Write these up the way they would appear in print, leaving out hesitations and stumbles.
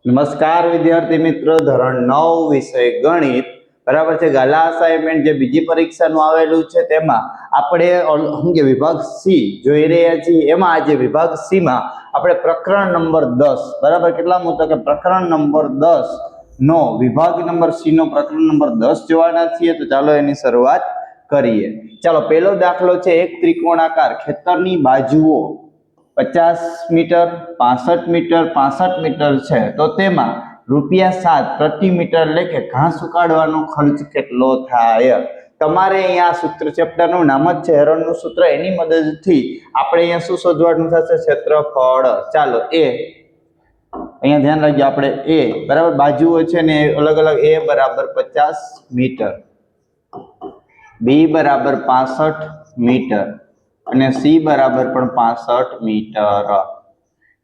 નમસ્કાર વિદ્યાર્થી મિત્રો, ધોરણ 9 વિષય ગણિત બરાબર છે. ગાલા અસાઇનમેન્ટ જે બીજી પરીક્ષાનું આવેલું છે તેમાં આપણે વિભાગ સી જોઈ રહ્યા છીએ. એમાં આજે વિભાગ સી માં આપણે પ્રકરણ નંબર 10 બરાબર કેટલામું તો કે પ્રકરણ નંબર 10 નો વિભાગ નંબર સી નો પ્રકરણ નંબર 10 જોવાના છીએ. તો ચાલો એની શરૂઆત કરીએ. ચાલો, પહેલો દાખલો છે એક ત્રિકોણાકાર ખેતરની બાજુઓ 50 મીટર 65 મીટર 65 મીટર છે. તો તેમાં ₹7 પ્રતિ મીટર એટલે કે ઘાસ ઉકાળવાનો ખર્ચ કેટલો થાય? તમારે અહીંયા સૂત્ર ચેપ્ટરનું નામ જ છે હેરોનનું સૂત્ર, એની મદદથી આપણે અહીંયા શું શોધવાનું થશે? ક્ષેત્રફળ. ચાલો, એ અહીંયા ધ્યાન રાખજો, આપણે એ બરાબર બાજુઓ છે ને અલગ અલગ. એ બરાબર 50 મીટર, બી બરાબર 65 મીટર અને સી બરાબર પણ 65 મીટર.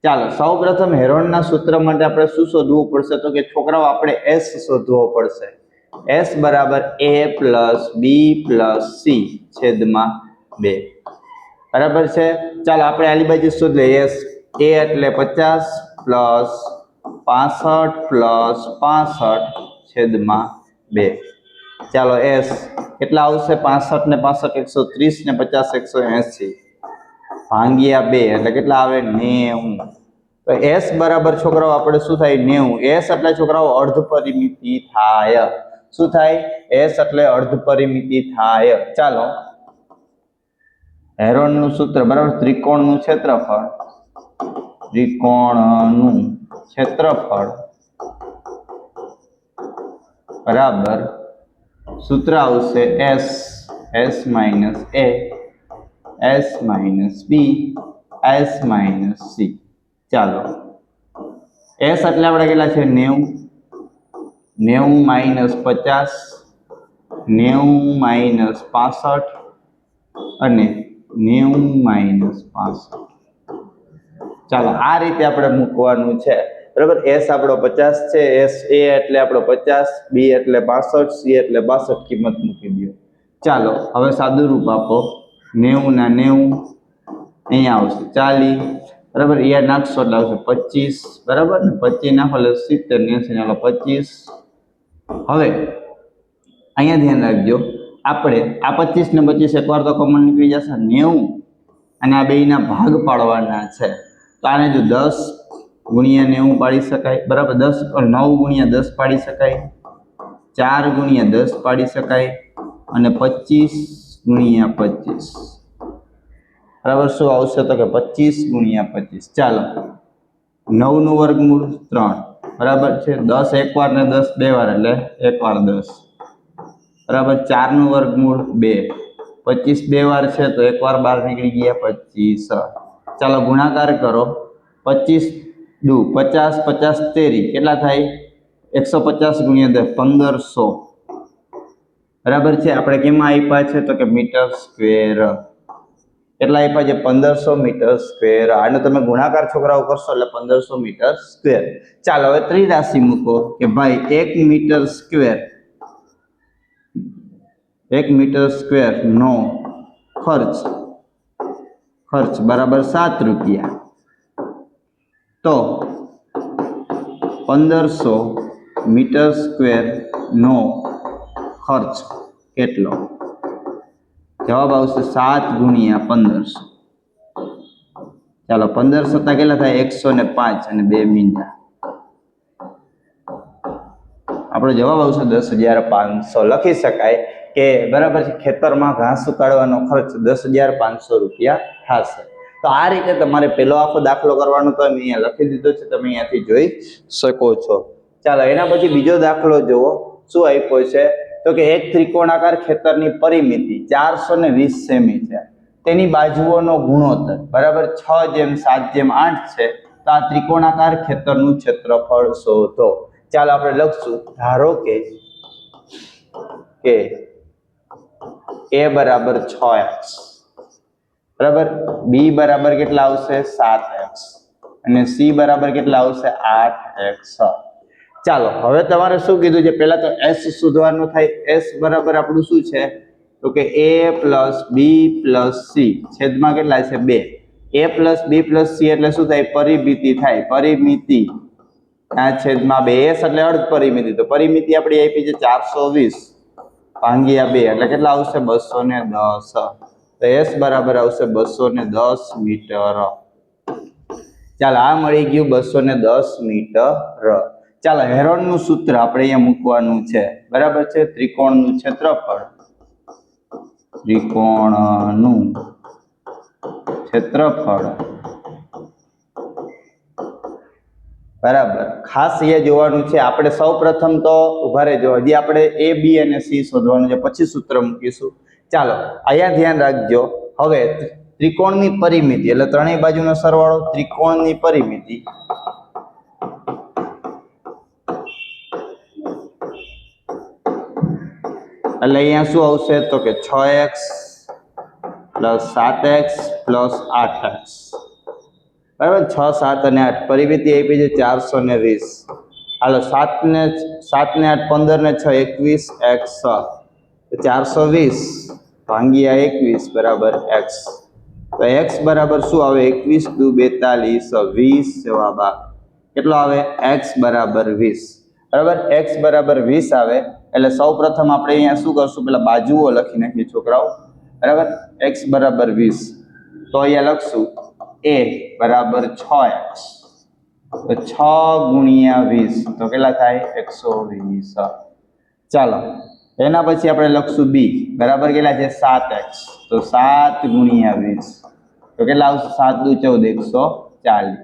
ચાલો, સૌપ્રથમ હેરોનના સૂત્ર માટે આપણે શું શોધવું પડશે? તો કે છોકરાઓ આપણે એસ શોધવો પડશે. એસ બરાબર a plus B plus C છેદમાં 2 બરાબર છે. ચાલો, આપણે આલી બાજુ શોધ લઈએ. એસ એ એટલે 50 પ્લસ 65 પ્લસ 65 છેદમાં 2. ચાલો, એસ કેટલા આવશે? 65 ને 65 130 ને 50 180 ભાગ્યા 2 એટલે કેટલા આવે? 90. તો એસ બરાબર છોકરાઓ આપણે શું થાય? 90. એસ એટલે છોકરાઓ અર્ધ પરિમિતિ થાય. શું થાય? એસ એટલે અર્ધ પરિમિતિ થાય. ચાલો, હેરોનનું સૂત્ર બરાબર ત્રિકોણનું ક્ષેત્રફળ બરાબર સૂત્ર આવશે S minus A S minus B S minus C. ચાલો, એસ એટલે આપણે કેટલા છે? 90 માઇનસ 50 90 માઇનસ 65 અને 90 માઇનસ 65. ચાલો, આ રીતે આપણે મૂકવાનું છે બરાબર. એસ આપણો 50 છે, એસ એ એટલે આપણો 50, બી એટલે 65, સી એટલે 62 કિંમત મૂકી દો. ચાલો, હવે સાદું રૂપ આપો. 90 ના 90 અહીંયા આવશે 40 બરાબર. એ નાખશો એટલે આવશે 25 બરાબર ને. 25 નાખો એટલે 70 80 ચાલો 25. હવે અહીંયા ધ્યાન રાખજો, આપણે આ 25 ને 25 એકવાર તો કોમન નીકળી જશે. 90 અને આ બેયના ભાગ પાડવાના છે. તો આને જો 10 ગુણ્યા 90 પાડી શકાય બરાબર. 9 ગુણ્યા 10 પાડી શકાય, 4 ગુણ્યા 10 પાડી શકાય અને 25 ગુણ્યા 25 બરાબર. શું આવશે? તો કે 25 ગુણ્યા 25. ચાલો, 9 નું વર્ગમૂળ 3 બરાબર છે. 10 એકવાર ને 10 બે વાર એટલે એકવાર 10 બરાબર. 4 નું વર્ગમૂળ 2, 25 બે વાર છે તો એકવાર 12 નીકળી ગયા 25. ચાલો, ગુણાકાર કરો. 25 દુ 50 50 તેરી કેટલા થાય? 150 ગુણ્યા 10 1500 બરાબર છે. આપણે કેમાં આપ્યા છે? તો કે મીટર સ્ક્વેર. કેટલા આપ્યા છે? 1500 મીટર સ્ક્વેર. આનો તમે ગુણાકાર છોકરાઓ કરશો એટલે 1500 મીટર સ્ક્વેર. ચાલો, હવે ત્રિરાશિ મૂકો કે ભાઈ 1 મીટર સ્ક્વેર નો ખર્ચ બરાબર 7 રૂપિયા. તો 1500 મીટર સ્ક્વેર નો ખર્ચ કેટલો? જવાબ આવશે 7 ગુણ્યા 1500. ચાલો, 1500 કેટલા થાય? 105 અને 2 મીંડા. આપણો જવાબ આવશે 10,500. લખી શકાય કે બરાબર છે ખેતરમાં ઘાસ ઉકાળવાનો ખર્ચ 10,500 રૂપિયા થશે. તો આ રીતે તમારે પેલો આખો દાખલો કરવાનો તો મેં અહીંયા લખી દીધો છે, તમે અહીંયાથી જોઈ શકો છો. ચાલો, એના પછી બીજો દાખલો જુઓ. શું આપ્યો છે? તો કે એક ત્રિકોણાકાર ખેતરની પરિમિતિ 420 સેમી છે. તેની બાજુઓનો ગુણોત્તર બરાબર 6:7:8 છે. તો આ ત્રિકોણાકાર ખેતરનું ક્ષેત્રફળ શોધો. ચાલો, આપણે લખશું. ધારો કે a બરાબર 6x બરાબર, બી બરાબર કેટલા આવશે? 7x અને સી બરાબર કેટલા આવશે? 8x. ચાલો, હવે તમારે શું કીધું છે? પહેલા તો એસ શોધવાનું થાય. એસ બરાબર આપણું શું છે? તો કે a plus B plus C છેદમાં કેટલા છે? 2. a plus B plus C એટલે શું થાય? પરિમિતિ થાય. પરિમિતિ આ છેદમાં 2 s એટલે અર્ધ પરિમિતિ, તો પરિમિતિ આપણી આપી છે 420 ભાંગ્યા 2 એટલે કેટલા આવશે 210. તો s બરાબર આવશે 210 મીટર. ચાલો આ મળી ગયું 210 મીટર. ચાલો હેરોનનું સૂત્ર આપણે અહીંયા મૂકવાનું છે, બરાબર છે. ત્રિકોણનું ક્ષેત્રફળ, ત્રિકોણનું ક્ષેત્રફળ બરાબર. ખાસ અહીંયા જોવાનું છે આપણે સૌ પ્રથમ તો ઉભા રહેજો, હજી આપણે a b અને c શોધવાનું છે, પછી સૂત્ર મૂકીશું. ચાલો અહીંયા ધ્યાન રાખજો. હવે ત્રિકોણની પરિમિતિ એટલે ત્રણેય બાજુનો સરવાળો, ત્રિકોણની પરિમિતિ એટલે અહીંયા શું આવશે તો કે 6x + 7x + 8x બરાબર. 6, 7 અને 8 પરિમિતિ આપી છે 420. હાલો 7 ને 8 15 ને 6 21 x 420 ભાંગ્યા 21 બરાબર x. તો x બરાબર શું આવે 21 × 42 20 જવાબ આવે. કેટલો આવે x બરાબર 20 બરાબર. x બરાબર 20 આવે એટલે સૌ પ્રથમ આપણે અહીંયા શું કરશું, પેલા બાજુઓ લખી નાખીએ છોકરાઓ બરાબર. x બરાબર 20 તો અહીંયા લખશું a બરાબર 6x, તો 6 × 20 તો કેટલા થાય 120. ચાલો એના પછી આપણે લખશું b બરાબર કેટલા છે 7x, તો 7 × 20 તો કેટલા આવશે 7 × 14 140.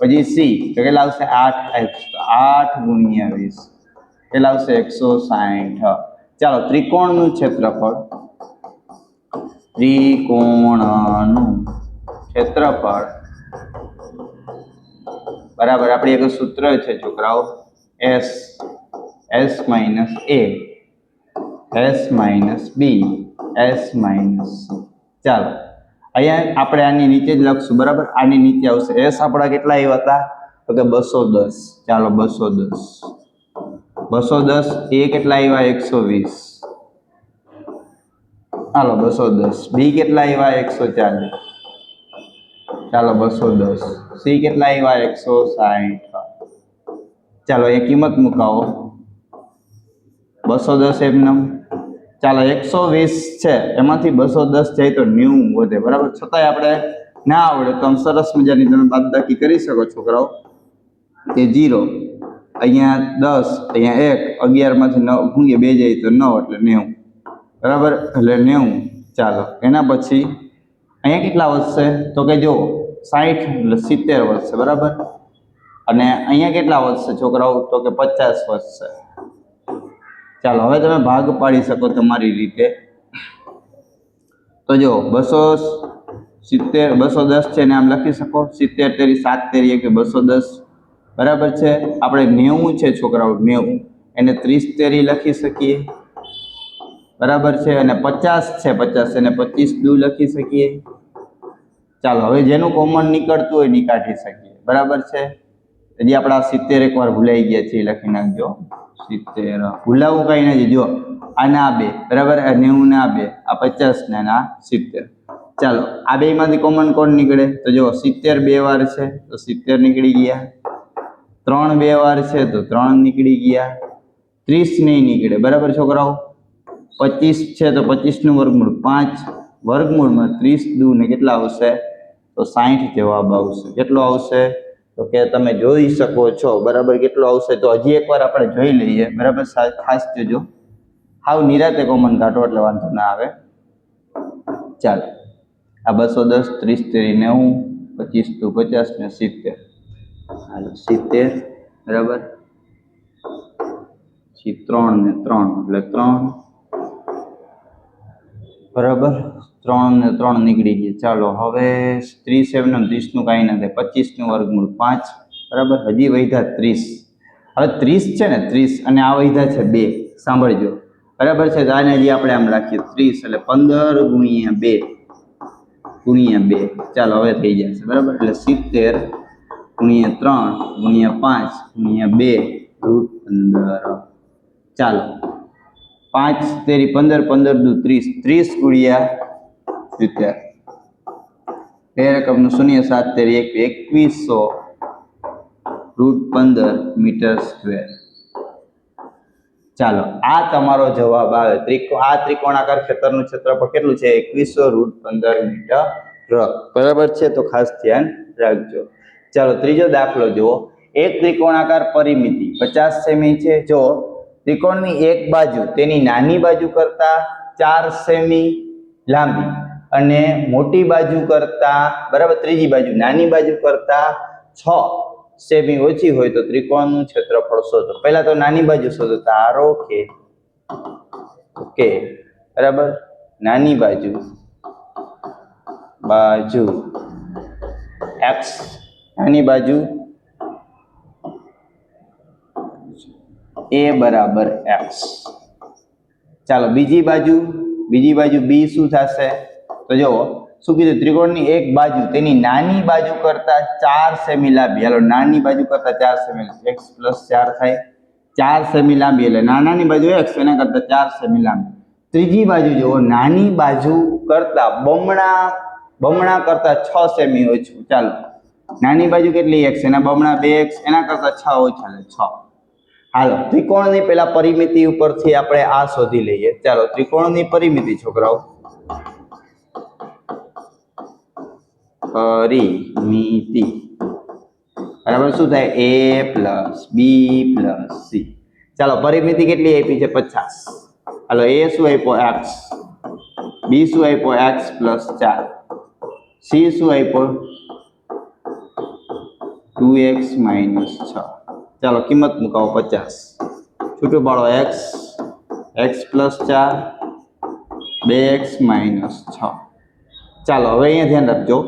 પછી c તો કેટલા આવશે 8x, તો 8 × 20 કેટલા આવશે 160. ચાલો ત્રિકોણનું ક્ષેત્રફળ, ત્રિકોણનું ક્ષેત્રફળ બરાબર. આપણી એક સૂત્ર છે છોકરાઓ s s - a s - b s - c. ચાલો અહીંયા આપણે આની નીચે જ લખશું બરાબર. આની નીચે આવશે s આપણા કેટલા આવ્યા હતા તો કે 210. ચાલો 210 210 a કેટલા આવ્યા 120. ચાલો 210 b કેટલા આવ્યા 140. ચાલો 210 c કેટલા આવ્યા 160. ચાલો એ કિંમત મુકાવો 210 એમનેમ. ચાલો 120 છે એમાંથી 210 જાય તો 90 વધે બરાબર. છતાંય આપણે ના આવડે તો આમ સરસ મજાની તમે બાદબાકી કરી શકો છોકરાઓ. એ 0 અહીંયા 10 અહીંયા 1 11 માંથી 9 ભૂંગે 2 જાય તો 9 એટલે 90 બરાબર. એટલે 90. ચાલો એના પછી અહીંયા કેટલા વધશે તો કે જો 60 એટલે 70 વધશે બરાબર. અને અહીંયા કેટલા વધશે છોકરાઓ તો કે 50 વધશે. ચાલો હવે તમે ભાગ પાડી શકો તમારી રીતે. તો જો 270 210 છે ને આમ લખી શકો 70 તેરી 7 તેરી 210 બરાબર છે. આપણે 90 છે છોકરાઓ 90 એને 30 તેરી લખી શકીએ બરાબર છે. અને 50 છે 50 એને 25 દુ લખી શકીએ. ચાલો હવે જેનું કોમન નીકળતું હોય ની કાઢી શકીએ બરાબર છે. હજી આપણા 70 એકવાર ભૂલાઈ ગયા છે લખી નાખજો 70. ભૂલાવું કઈ નથી. જો આના 2 બરાબર, આ 90 ના 2, આ 50 ને આ 70. ચાલો આ બે માંથી કોમન કોણ નીકળે તો જો 70 બે વાર છે તો 70 નીકળી ગયા. 3 બે વાર છે તો 3 નીકળી ગયા. 30 નહીં નીકળે બરાબર છોકરાઓ. 25 છે તો 25 નું વર્ગમૂળ 5 વર્ગમૂળમાં 30 દુ ને કેટલા આવશે તો 60 જવાબ આવશે. કેટલો આવશે તો કે તમે જોઈ શકો છો બરાબર. કેટલો આવશે તો હજી એકવાર આપણે જોઈ લઈએ બરાબર. ખાસ જોજો, હાવ નિરાતે કોમન કાઢો એટલે વાંધો ના આવે. ચાલો આ 210 30 તેરી 90 25 દુ 50 ને 70. હાલો 70 બરાબર. 3 ને 3 એટલે 3 બરાબર. 3 ને 3 નીકળી ગયા. ચાલો હવે 30 એમને 30 નું કાંઈ ના થાય. 25 નું વર્ગમૂળ 5 બરાબર. હજી વધ્યા 30. હવે 30 છે ને 30 અને આ વધ્યા છે 2. સાંભળજો બરાબર છે. તો આને હજી આપણે આમ રાખીએ 30 એટલે 15 ગુણ્યા 2 ચાલો હવે થઈ જશે બરાબર. એટલે 70 ગુણ્યા 3 ગુણ્યા 5 ગુણ્યા 2 √15. ચાલો 5 તેરી 15 15 દુ 30 30 ગુણ્યા 70. બે રકમનું શૂન્ય 7 તેરી 2100 √15 મીટર સ્ક્વેર. ચાલો આ તમારો જવાબ આવે. આ ત્રિકોણાકાર ખેતરનું ક્ષેત્રફળ કેટલું છે? 2100 √15 મીટર. બરાબર છે, તો ખાસ ધ્યાન રાખજો. ચાલો ત્રીજો દાખલો જુઓ. એક ત્રિકોણાકાર પરિમિતિ 50 સેમી છે. જો ત્રિકોણની એક બાજુ તેની નાની બાજુ કરતા 4 સેમી લાંબી અને મોટી બાજુ કરતા બરાબર ત્રીજી બાજુ નાની બાજુ કરતા 6 સેમી ઓછી હોય તો ત્રિકોણનું ક્ષેત્રફળ શોધો. પહેલા તો નાની બાજુ શોધો. ધારો કે બરાબર નાની બાજુ x, નાની બાજુ a બરાબર x. ચાલો બીજી બાજુ b શું થશે? તો જો શું કીધું? ત્રિકોણની એક બાજુ તેની નાની બાજુ કરતા 4 સેમી લાંબી. હાલો નાની બાજુ કરતા 4 સેમી, x + 4 થાય 4 સેમી લાંબી, એટલે નાનાની બાજુ x એના કરતા 4 સેમી લાંબી. ત્રીજી બાજુ જુઓ, નાની બાજુ કરતા બમણા કરતા 6 સેમી ઓછું. ચાલો નાની બાજુ કેટલી? x, એના બમણા 2x, એના કરતા 6 ઓછા એટલે 6. હાલો ત્રિકોણની પેલા પરિમિતિ ઉપરથી આપણે આ શોધી લઈએ. ચાલો ત્રિકોણની પરિમિતિ છોકરાઓ, પરિમિતિ બરાબર શું થાય? a + b + c. ચાલો પરિમિતિ કેટલી આપી છે? 50. હાલો a શું આપ્યો? x, b શું આપ્યો? x + 4, c શું આપ્યો? 2x - 6. ચાલો કિંમત મુકાવો 50. છૂટું પાડો x + 4, 2x - 6. ચાલો હવે અહીંયા ધ્યાન રાખજો,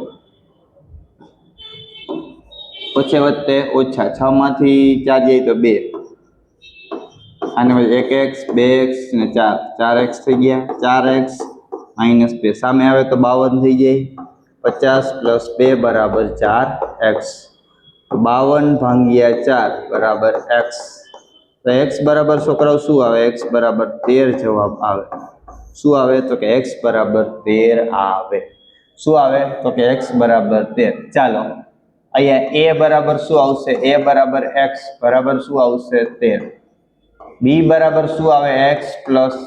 ઓછે વચ્ચે ઓછા, 6 માંથી 4 જાય તો 2, અને 1x 2x ને 4, 4x થઈ ગયા. 4x - 2 સામે આવે તો 52 થઈ જાય. 50 + 2 બરાબર 4x. 52 / 4 બરાબર x. તો x બરાબર છોકરાઓ શું આવે? x બરાબર 13 જવાબ આવે. શું આવે? તો કે x બરાબર 13 આવે. શું આવે? તો કે x બરાબર 13. ચાલો અહીંયા a બરાબર શું આવશે? a બરાબર x બરાબર શું આવશે? 13. b બરાબર શું આવે? x +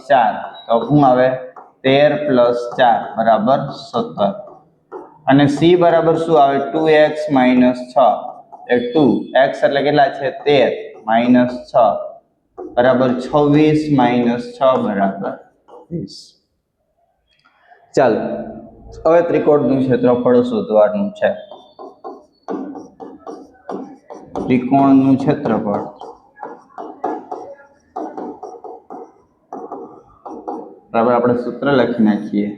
4, તો શું આવે? 13 + 4 બરાબર 17. અને c બરાબર શું આવે? 2x - 6, એ 2x એટલે કેટલા છે? 13 - 6 બરાબર 26 - 6 બરાબર 20. ચાલો હવે ત્રિકોણનું ક્ષેત્રફળ શોધવાનું છે. ત્રિકોણનું ક્ષેત્રફળ બરાબર આપણે સૂત્ર લખી નાખીએ.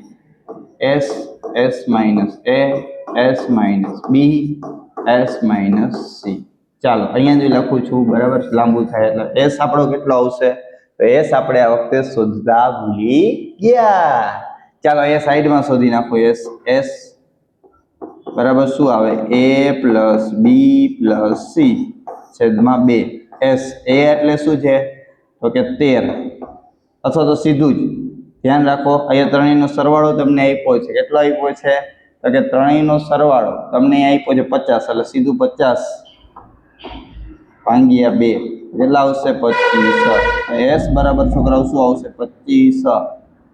s - a, s - b, s - c. ચાલો અહીંયા જ લખું છું, બરાબર લાંબુ થાય એટલે s આપણો કેટલો આવશે? તો s આપણે આ વખતે શોધતા ભૂલી ગયા. ચાલો અહીંયા સાઈડમાં શોધી નાખો. s બરાબર શું આવે? a + b + c છેદમાં 2. s a એટલે શું છે? તો કે 13, અથવા તો સીધું જ ધ્યાન રાખો અહીંયા ત્રણેયનો સરવાળો તમને આપ્યો છે. કેટલો આપ્યો છે? તો કે ત્રણેયનો સરવાળો તમને આપ્યો છે 50, એટલે સીધું 50 / 2 કેટલા આવશે? 25. s બરાબર છોકરાઓ શું આવશે? 25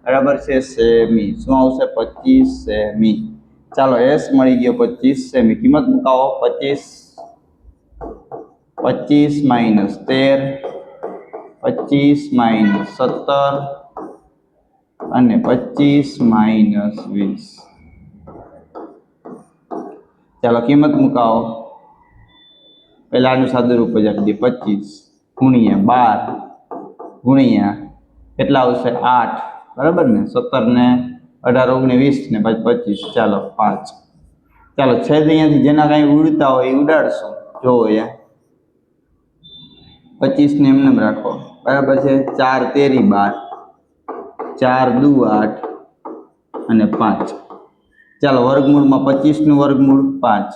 બરાબર છે સેમી. શું આવશે? 25 સેમી. ચાલો s મળી ગયો 25 સેમી. કિંમત મુકાવો. 25 - 13, 25 - 17 અને 25 - 20. ચાલો કિંમત મુકાવો. પહેલા આનું સાદું રૂપ જ આપી દઈએ. 25 × 12 × કેટલા આવશે? 8 બરાબર ને? 17 ને 18 19 ને પછી 25. ચાલો 5. ચાલો છેદ અહીંયાથી જેના કાંઈ ઉડતા હોય એ ઉડાડશો. જોવો અહીંયા 25 ને એમને રાખો બરાબર છે. 4 તેરી 12, 4 દુ 8 અને 5. ચાલો વર્ગમૂળમાં 25 નું વર્ગમૂળ 5.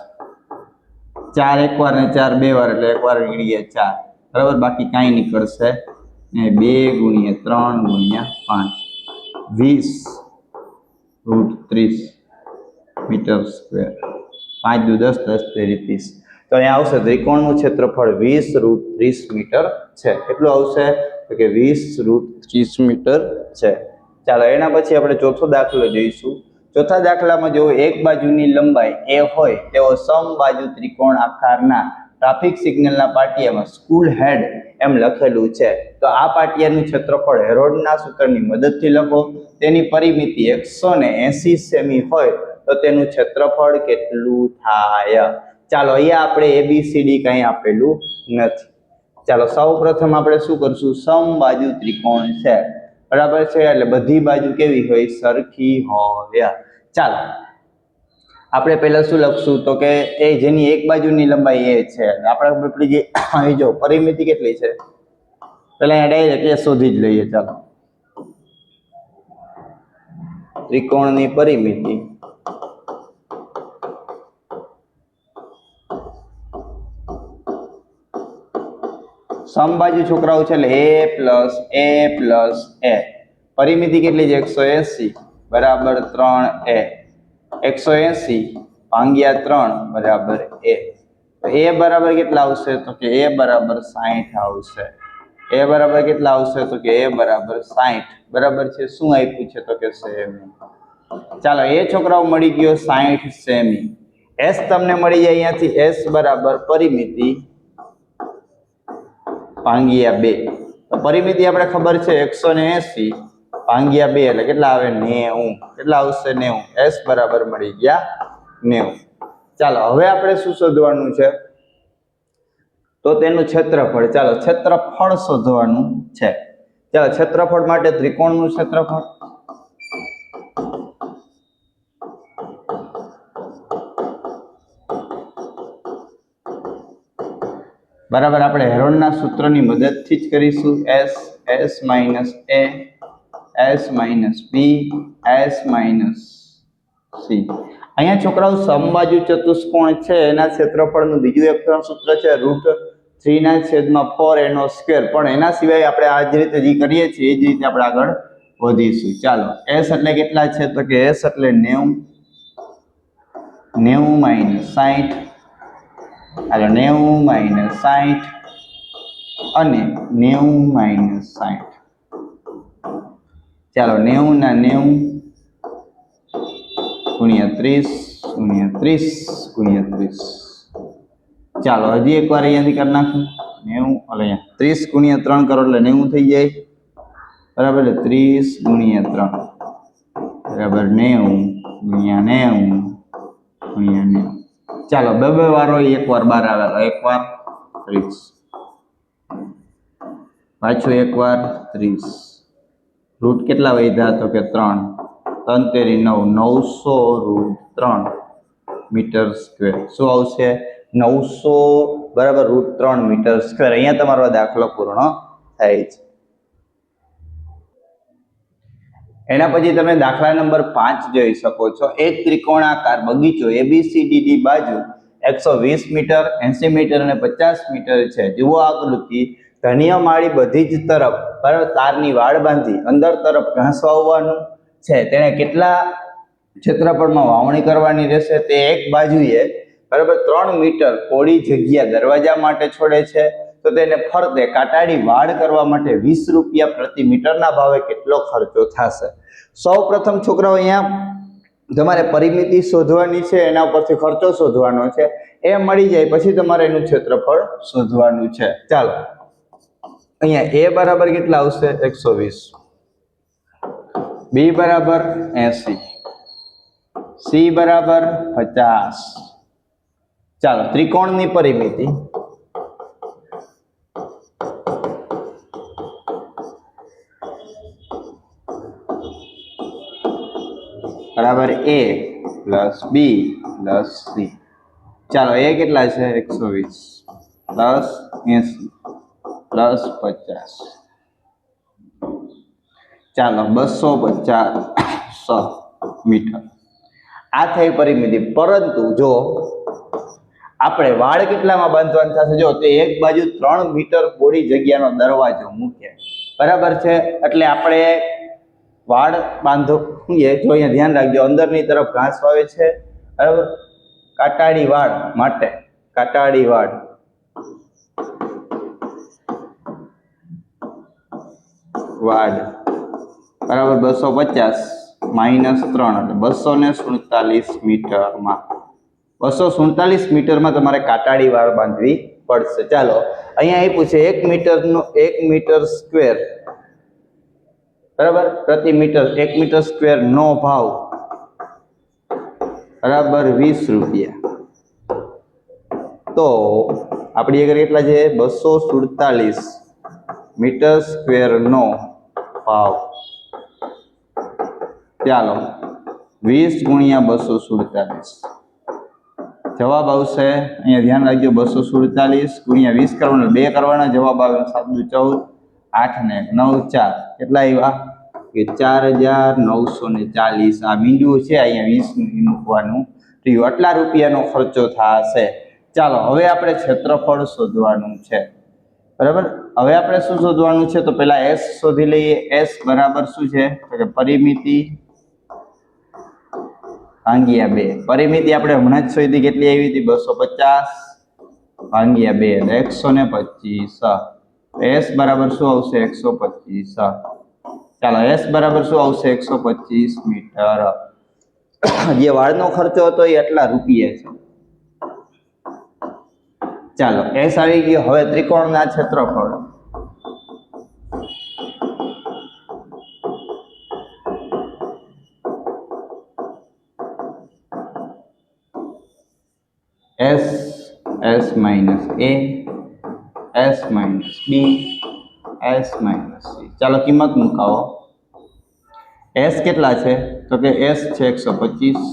4 એકવાર ને 4 બે વાર એટલે એકવાર નીકળી ગયા 4 બરાબર. બાકી કાંઈ નીકળશે ને 2 × 3 × 5 20 √30 મીટર સ્ક્વેર. 5 દુ 10, 10 તેરી 30. તો અહીંયા આવશે ત્રિકોણનું ક્ષેત્રફળ 20 √30 મીટર છે. કેટલું આવશે? તો કે 20 √30 મીટર છે. ચાલો એના પછી આપણે ચોથો દાખલો જોઈશું. ચોથા દાખલામાં જો એક બાજુની લંબાઈ a હોય તેવો સમબાજુ ત્રિકોણ આકારના ટ્રાફિક સિગ્નલના પાટિયામાં સ્કૂલ હેડ એમ લખેલું છે. તો આ પાટિયાનું ક્ષેત્રફળ હેરોલ્ડના સૂત્રની મદદથી લખો. તેની પરિમિતિ 180 સેમી હોય તો તેનું ક્ષેત્રફળ કેટલું થાય? ચાલો અહીંયા આપણે ABCD કંઈ આપેલું નથી. ચાલો સૌ પ્રથમ આપણે શું કરશું? સમબાજુ ત્રિકોણ છે, બરાબર છે, એટલે બધી બાજુ કેવી હોય? સરખી હોય. ચાલો આપણે પહેલા શું લખશું? તો કે એ જેની એક બાજુની લંબાઈ એ છે, આપણે જે અહીં જો પરિમિતિ કેટલી છે પહેલા ડાયરેક્ટ એ શોધી જ લઈએ. ચાલો ત્રિકોણની પરિમિતિ સમબાજુ છોકરાઓ છે એટલે a+a+a પરિમિતિ કેટલી છે? 180 બરાબર 3a. 180 ભાગ્યા 3 બરાબર a. a બરાબર કેટલા આવશે? તો કે a બરાબર 60 આવશે. a બરાબર કેટલા આવશે? તો કે a બરાબર 60. બરાબર છે. શું આપ્યું છે? તો કે સેમી. ચાલો એ છોકરાઓ મળી ગયો 60 સેમી. s તમને મળી જાય અહીંયાથી. s બરાબર પરિમિતિ ભાગ્યા 2. તો પરિમિતિ આપણે ખબર છે 180 ભાગ્યા 2 એટલે કેટલા આવે? 90. કેટલા આવશે? 90. s બરાબર મળી ગયા 90. ચાલો હવે આપણે શું શોધવાનું છે? તો તેનું ક્ષેત્રફળ. ચાલો ક્ષેત્રફળ શોધવાનું છે. ચાલો ક્ષેત્રફળ માટે ત્રિકોણનું ક્ષેત્રફળ બરાબર આપણે હેરોલ્ડના સૂત્રની મદદથી જ કરીશું. s s - a s - b s - c. અહીંયા છોકરાઓ સમબાજુ ચતુષ્કોણ છે એના ક્ષેત્રફળનું બીજું એક સૂત્ર છે √3/4 એનો સ્ક્વેર. પણ એના સિવાય આપણે આ જ રીતે જે કરીએ છીએ એ જ રીતે આપણે આગળ વધીશું. ચાલો s એટલે કેટલા છે? તો કે s એટલે 90 90 - 60 હાલો 90 - 60 અને 90 - 60. ચાલો 90 ના 90 ગુણ્યા 30 ગુણ્યા 30 ગુણ્યા 30. ચાલો હજી એકવાર અહીંયાથી કરી નાખું. 90 30 ગુણ્યા 3 કરો એટલે 90 થઈ જાય. બરાબર. એટલે 30 ગુણ્યા 3 બરાબર 90 ગુણ્યા 90 ગુણ્યા 90. ચાલો બે વાર હોય, એક વાર 12 આવે તો એક વાર 30 પાછું એક વાર 30. રૂટ કેટલા વધ્યા? તો કે 3 3 તેરી 9 900 √3 મીટર સ્ક્વેર. શું આવશે? 900 બરાબર √3 મીટર સ્ક્વેર. અહીંયા તમારો દાખલો પૂર્ણ થાય છે. એના પછી તમે દાખલા નંબર 5 જોઈ શકો છો. એક ત્રિકોણાકાર બગીચો ABCD ની બાજુ 120 મીટર 80 મીટર અને 50 મીટર છે. જુઓ આકૃતિ. ધનિયા માળી બધી જ તરફ બરાબર તારની વાડ બાંધી અંદર તરફ ઘાસ વાવવાનું છે. તેને કેટલા ક્ષેત્રફળમાં વાવણી કરવાની રહેશે? તે એક બાજુએ બરાબર 3 મીટર પહોળી જગ્યા દરવાજા માટે છોડે છે. તો તેને ફરતે કાટાળી વાડ કરવા માટે 20 રૂપિયા પ્રતિ મીટરના ભાવે કેટલો ખર્ચો થશે? સૌ પ્રથમ છોકરાઓ અહીંયા તમારે પરિમિતિ શોધવાની છે, એના ઉપરથી ખર્ચો શોધવાનો છે. એ મળી જાય પછી તમારે એનું ક્ષેત્રફળ શોધવાનું છે. ચાલો અહીંયા a બરાબર કેટલા આવશે? 120. b બરાબર 80. c બરાબર 50. ચાલો ત્રિકોણની પરિમિતિ બરાબર a + b + c. ચાલો a કેટલા છે? 120 + 80 + 50. ચાલો 250 મીટર. આ થઈ પરિમિતિ. પરંતુ જો આપણે વાડ કેટલામાં બાંધવાનું થશે? જો તે એક બાજુ 3 મીટર પહોળી જગ્યાનો દરવાજો મૂકે બરાબર છે. એટલે આપણે વાડ બાંધો જો અહીંયા ધ્યાન રાખજો. અંદરની તરફ ઘાસ વાવે છે બરાબર કાટાળી વાડ માટે કાટાળી વાડ બરાબર 250 માઇનસ 3 એટલે 247 મીટરમાં 247 મીટરમાં તમારે કાટાળી વાડ બાંધવી પડશે. ચાલો અહીંયા એ પૂછે 1 મીટરનો 1 મીટર સ્ક્વેર બરાબર પ્રતિ મીટર 1 મીટર સ્ક્વેર નો ભાવ બરાબર 20 રૂપિયા. તો આપણી આગળ કેટલા છે 247 મીટર સ્ક્વેર નો ભાવ. ચાલો 20 ગુણ્યા 247 જવાબ આવશે. અહીંયા ધ્યાન રાખજો 247 ગુણ્યા 20 કરવાના 2 કરવાના જવાબ આવે 7 દુ 14 8 ને 9 4 કેટલા આવ્યા કે 4940. આ મીંડું છે અહીંયા 20 મૂકવાનું તો આટલા રૂપિયાનો ખર્ચો થશે. ચાલો હવે આપણે ક્ષેત્રફળ શોધવાનું છે બરાબર. હવે આપણે શું શોધવાનું છે તો પહેલા s શોધી લઈએ. s બરાબર શું છે તો કે પરિમિતિ ભાગ્યા 2. પરિમિતિ આપણે હમણાં જ શોધી કેટલી આવી હતી 250 ભાગ્યા 2 એટલે 125. s બરાબર શું આવશે 125. ચાલો s બરાબર શું આવશે 125 મીટર. જે વાળનો ખર્ચો હતો એ આટલા રૂપિયા છે. ચાલો s આવી ગયો. હવે ત્રિકોણના ક્ષેત્રફળ s minus a s minus b s minus c. ચાલો કિંમત મુકાવો. s કેટલા છે તો કે s છે 125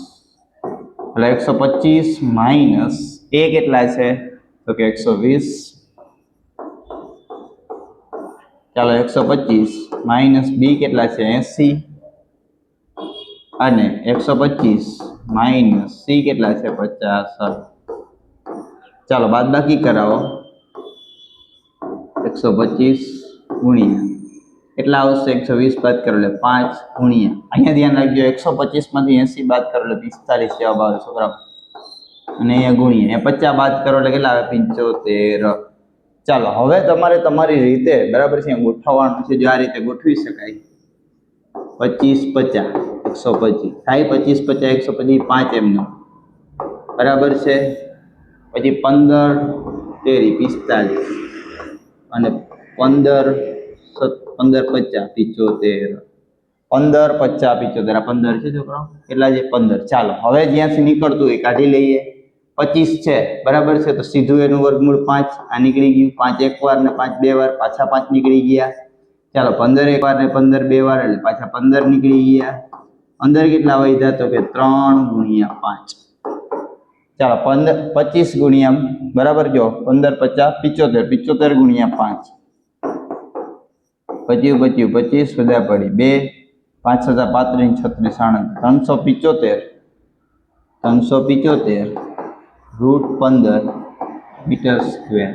એટલે 125 માઇનસ a કેટલા છે તો કે 120. ચાલો 125 માઇનસ b કેટલા છે 80 અને 125 માઇનસ c કેટલા છે 50. ચાલો બાદબાકી કરાવો. 125 ગુણ્યા કેટલા આવશે 120 બાદ કરો એટલે 5 ગુણ્યા અહીંયા ધ્યાન રાખજો 125 માંથી 80 બાદ કરો એટલે 45 જવાબ આવે છોકરાઓ. અને અહીંયા ગુણ્યા 50 બાદ કરો એટલે કેટલા આવે 75. ચાલો હવે તમારે તમારી રીતે બરાબર છે ગોઠવવાનું છે. જો આ રીતે ગોઠવી શકાય 25 50 125 થાય 25 50 125 5 એમનો બરાબર છે. પછી 15 13 45 અને 15 50 75 15 50 75 આ 15 છે છોકરાઓ કેટલા છે 15. ચાલો હવે જ્યાંથી નીકળતું એ કાઢી લઈએ. 25 છે બરાબર છે તો સીધું એનું વર્ગમૂળ 5 આ નીકળી ગયું. 5 એક વાર ને 5 બે વાર પાછા 5 નીકળી ગયા. ચાલો 15 એક વાર ને 15 બે વાર એટલે પાછા 15 નીકળી ગયા. 15 કેટલા વધ્યા તો કે 3 ગુણ્યા 5. ચાલો 25 ગુણ્યા બરાબર જો 15 50 75 75 ગુણ્યા 5 બચ્યું 25 વધ્યા પડી 2 5 35 36 375 રૂટ 15 મીટર સ્ક્વેર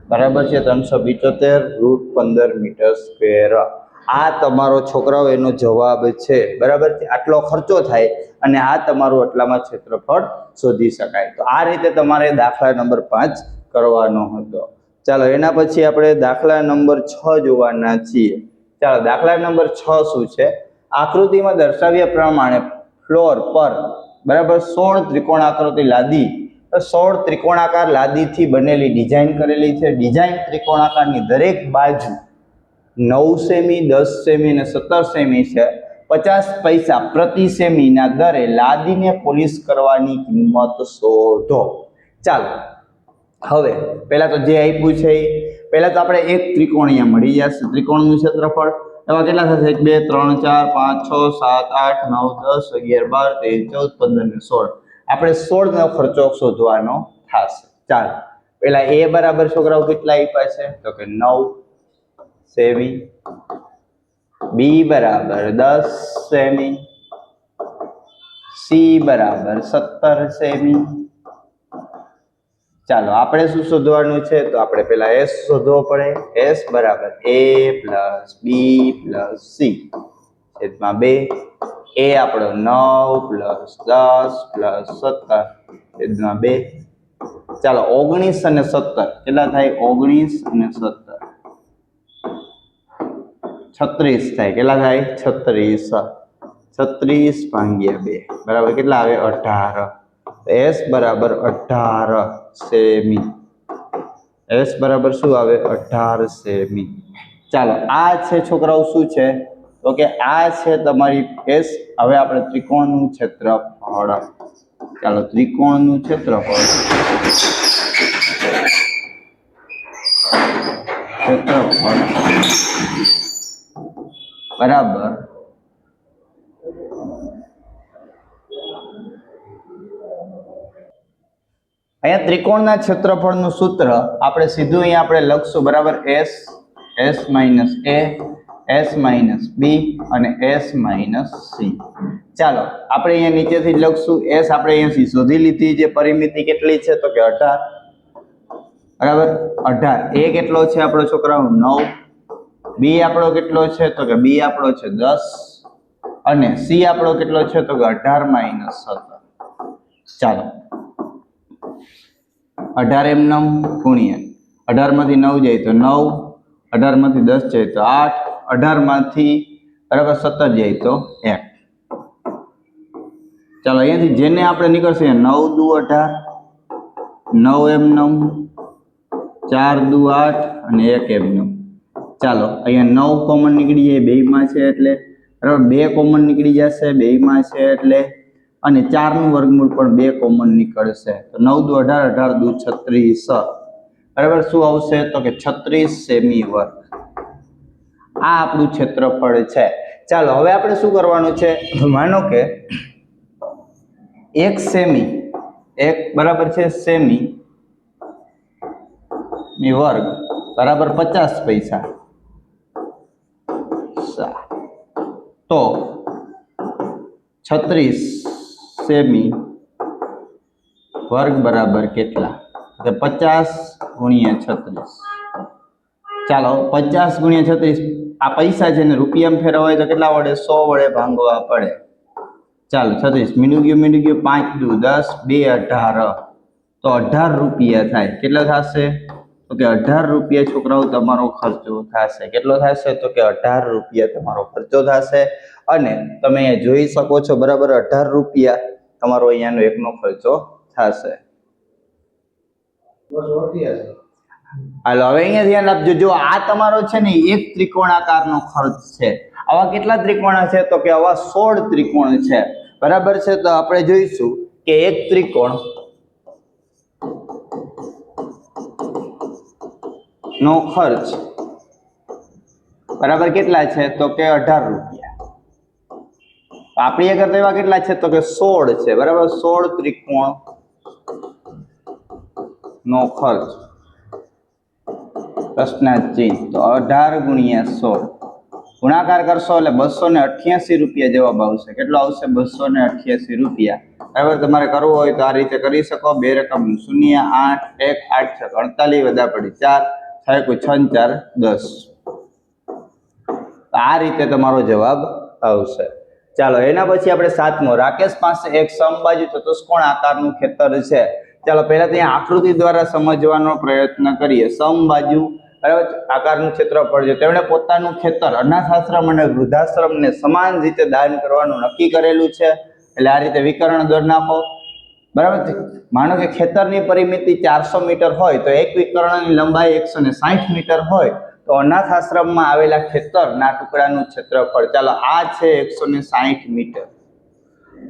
બરાબર છે. 375 રૂટ 15 મીટર સ્ક્વેર. આ તમારો છોકરાઓ એનો જવાબ છે બરાબર છે. આટલો ખર્ચો થાય અને આ તમારું આટલામાં ક્ષેત્રફળ શોધી શકાય. તો આ રીતે તમારે દાખલા નંબર 5 કરવાનો હતો. ચાલો એના પછી આપણે દાખલા નંબર 6 જોવાના છીએ. ચાલો દાખલા નંબર 6 શું છે આકૃતિમાં દર્શાવ્યા પ્રમાણે ફ્લોર પર બરાબર 16 ત્રિકોણાકૃતિ લાદી 16 ત્રિકોણાકાર લાદીથી બનેલી ડિઝાઇન કરેલી છે. ડિઝાઇન ત્રિકોણાકારની દરેક બાજુ 9 સેમી 10 સેમી અને 17 સેમી છે. 50 પૈસા પ્રતિ સેમીના દરે લાદીને પોલિશ કરવાની કિંમત શોધો. ચાલો હવે પહેલા તો જે આપ્યું છે પહેલા તો આપણે એક ત્રિકોણ અહીંયા મળી જશે. ત્રિકોણનું ક્ષેત્રફળ એમાં કેટલા થશે 1 2 3 4 5 6 7 8 9 10 11 12 13 14 15 ને 16. આપણે 16 નો ખર્ચો શોધવાનો થશે. ચાલો પહેલા a બરાબર છોકરાઓ કેટલા આપ્યા છે તો કે 9 સેમી, b બરાબર 10 સેમી, c બરાબર 17 સેમી. ચાલો આપણે શું શોધવાનું છે તો આપણે પહેલા s શોધવો પડે. s બરાબર a plus b plus c છેદમાં 2. a આપણો 9 પ્લસ 10 પ્લસ 17 છેદમાં 2. ચાલો 19 અને 17 કેટલા થાય? 19 અને 17 36 થાય. કેટલા થાય? 36. 36 ભાગ્યા 2 બરાબર કેટલા આવે? 18. S બરાબર 18 સેમી. S બરાબર શું આવે? 18 સેમી. ચાલો આ છે છોકરાઓ શું છે? તો કે આ છે તમારી S. હવે આપણે ત્રિકોણનું ક્ષેત્રફળ. ચાલો ત્રિકોણનું ક્ષેત્રફળ બરાબર અહીંયા ત્રિકોણના ક્ષેત્રફળનું સૂત્ર આપણે સીધું અહીંયા આપણે લખશું બરાબર. S minus A, S minus B અને S માઇનસ C. ચાલો આપણે અહીંયા નીચેથી જ લખશું. S આપણે અહીંયાથી શોધી લીધી. જે પરિમિતિ કેટલી છે? તો કે 18 બરાબર. 18 A કેટલો છે આપણો છોકરાઓ? 9. B આપણો કેટલો છે? તો કે B આપણો છે 10 અને C આપણો કેટલો છે? તો કે 18 માઇનસ 17. ચાલો 18 એમનેમ ગુણ્યા 18 માંથી 9 જાય તો 9, 18 માંથી 10 જાય તો 8, 18 માંથી બરાબર 17 જાય તો 1. ચાલો અહીંયાથી જેને આપણે નીકળશે 9 દુ 18, 9 એમનેમ, 4 દુ 8 અને 1 એમનેમ. ચાલો અહીંયા 9 કોમન નીકળી જાય બેયમાં છે એટલે બરાબર. 2 કોમન નીકળી જશે બેયમાં છે એટલે અને 4 નું વર્ગમૂળ પણ 2 કોમન નીકળશે તો 9 દુ 18, 18 દુ 36 બરાબર. શું આવશે? તો કે 36 સેમી વર્ગ. આ આપણું ક્ષેત્રફળ છે. ચાલો હવે આપણે શું કરવાનું છે? માનો કે 1 સેમી 1 બરાબર છે સેમી ની વર્ગ બરાબર 50 પૈસા. તો 36 સેમી વર્ગ બરાબર કેટલા? 50 ગુણ્યા 36. ચાલો 50 ગુણ્યા 36 આ પૈસા છે ને રૂપિયામાં ફેરવાય તો કેટલા વડે? 100 વડે ભાંગવા પડે. ચાલો 36 મીંડું ગયું 5 દુ 10, 2 18 તો 18 રૂપિયા થાય. કેટલો થશે? તો કે 18 રૂપિયા છોકરાઓ તમારો ખર્ચો થશે. કેટલો થશે? તો કે 18 રૂપિયા તમારો ખર્ચો થશે. અને તમે અહીંયા જોઈ શકો છો બરાબર 18 રૂપિયા તમારો અહીંયાનો એકનો ખર્ચો થશે. હાલો હવે અહીંયા ધ્યાન આપજો. જો આ તમારો છે ને એક ત્રિકોણાકારનો ખર્ચ છે. આવા કેટલા ત્રિકોણ છે? તો કે આવા 16 ત્રિકોણ છે બરાબર છે. તો આપણે જોઈશું કે એક ત્રિકોણ નો ખર્ચ બરાબર કેટલા છે? તો કે 18 રૂપિયા. આપણી આગળ એવા કેટલા છે? તો કે 16 છે બરાબર. 16 ત્રિકોણ નો ખર્ચ પ્રશ્નાર્થ ચિહ્ન. તો 18 ગુણ્યા 16 ગુણાકાર કરશો એટલે 288 રૂપિયા જવાબ આવશે. કેટલો આવશે? 288 રૂપિયા બરાબર. તમારે કરવું હોય તો આ રીતે કરી શકો. 2 રકમ 0, 8, 1, 8, 6, 48 વધા પડી 4 થાય કોઈ 6 4 10. આ રીતે તમારો જવાબ આવશે. ચાલો એના પછી આપણે 7મો. રાકેશ પાસે એક સમબાજુ ચતુષ્કોણ આકારનું ખેતર છે. ચાલો પહેલા ત્યાં આકૃતિ દ્વારા સમજવાનો પ્રયત્ન કરીએ. સમબાજુ બરાબર આકારનું ક્ષેત્રફળ છે. તેમણે પોતાનું ખેતર અનાથાશ્રમ અને વૃદ્ધાશ્રમને સમાન રીતે દાન કરવાનું નક્કી કરેલું છે. એટલે આ રીતે વિકર્ણ દોરી નાખો બરાબર. માનો કે ખેતરની પરિમિતિ 400 મીટર હોય તો એક વિકર્ણની લંબાઈ 160 મીટર હોય તો અનાથ આશ્રમમાં આવેલા ખેતરના ટુકડાનું ક્ષેત્રફળ ચાલો આ છે 160 મીટર.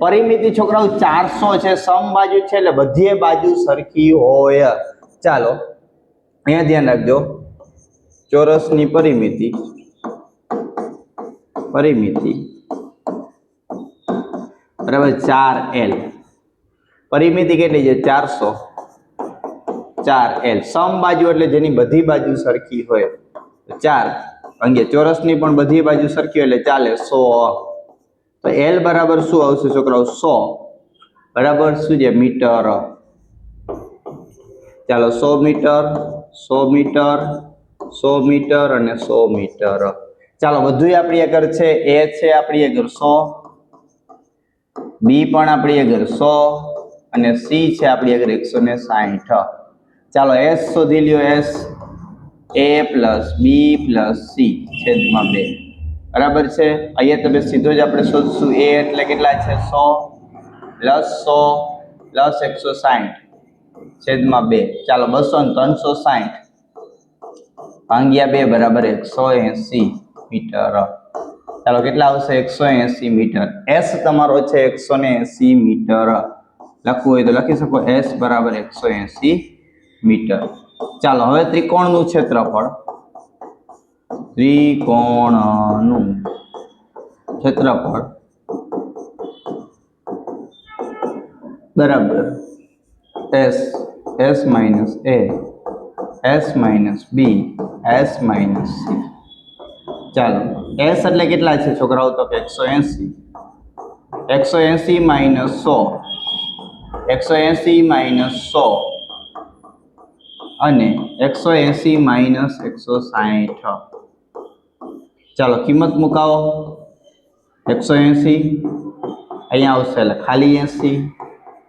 પરિમિતિ છોકરાઓ 400 છે. સમબાજુ છે એટલે બધી બાજુ સરખી હોય. ચાલો અહીંયા ધ્યાન રાખજો. ચોરસની પરિમિતિ બરાબર 4L. પરિમિતિ કેટલી છે? 400. 4L. સમબાજુ એટલે જેની બધી બાજુ સરખી હોય 4 અંગે ચોરસની પણ બધી બાજુ સરખી હોય એટલે ચાલે 100. તો L બરાબર શું આવશે છોકરાઓ? 100 બરાબર શું છે? મીટર. ચાલો 100 મીટર, 100 મીટર, 100 મીટર અને 100 મીટર. ચાલો બધું આપણી આગળ છે. A છે આપણી આગળ 100, B પણ આપણી આગળ 100 અને સી છે આપણી આગળ 160. ચાલો એસ શોધી લ્યો. એસ એ પ્લસ બી પ્લસ સી છેદમાં 2 બરાબર છે. અહીંયા તમે સીધો જ આપણે શોધશું. એ એટલે કેટલા છે 100 પ્લસ 100 પ્લસ 160 છેદમાં 2. ચાલો 200 ને 360 ભાગ્યા 2 બરાબર 180 મીટર. ચાલો કેટલા આવશે 180 મીટર. એસ તમારો છે 180 મીટર. લખવું હોય તો લખી શકો એસ બરાબર 180 મીટર. ચાલો હવે ત્રિકોણનું ક્ષેત્રફળ. ત્રિકોણનું ક્ષેત્રફળ બરાબર S S minus A S minus B S minus C. ચાલો એસ એટલે કેટલા છે છોકરાઓ તો કે 180. 180 માઇનસ 100 180 માઇનસ 100 અને 180 માઇનસ 160. ચાલો કિંમત મુકાવો. 180 અહીંયા આવશે એટલે ખાલી 80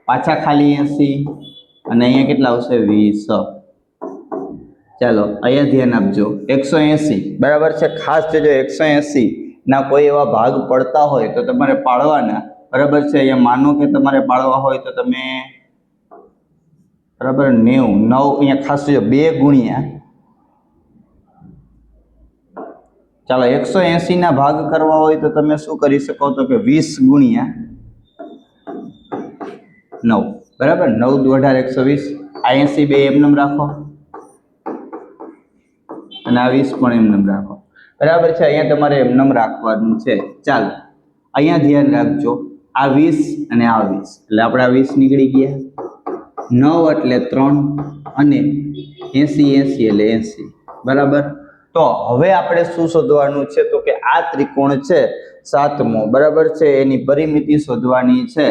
પાછા ખાલી 80 અને અહીંયા કેટલા આવશે 20. ચાલો અહીંયા ધ્યાન આપજો. 180 બરાબર છે. ખાસ જોજો 180 ના કોઈ એવા ભાગ પડતા હોય તો તમારે પાડવાના. બરાબર છે. અહીંયા માનો કે તમારે પાડવા હોય તો તમે બરાબર 90 અહીંયા ખાસ જોજો 2 ગુણ્યા. ચાલો 180 ના ભાગ કરવા હોય તો તમે શું કરી શકો તો કે 20 ગુણ્યા 9 બરાબર 9 × 120. આ 80 બે એમને રાખો અને આ 20 પણ એમને રાખો. બરાબર છે. અહીંયા તમારે એમને રાખવાનું છે. ચાલો અહીંયા ધ્યાન રાખજો. આ 20 અને આ 20 એટલે આપણે આ 20 નીકળી ગયા. 9 એટલે 3 અને 80 એટલે 80 બરાબર. તો હવે આપણે શું શોધવાનું છે તો કે આ ત્રિકોણ છે 7મો બરાબર છે એની પરિમિતિ શોધવાની છે.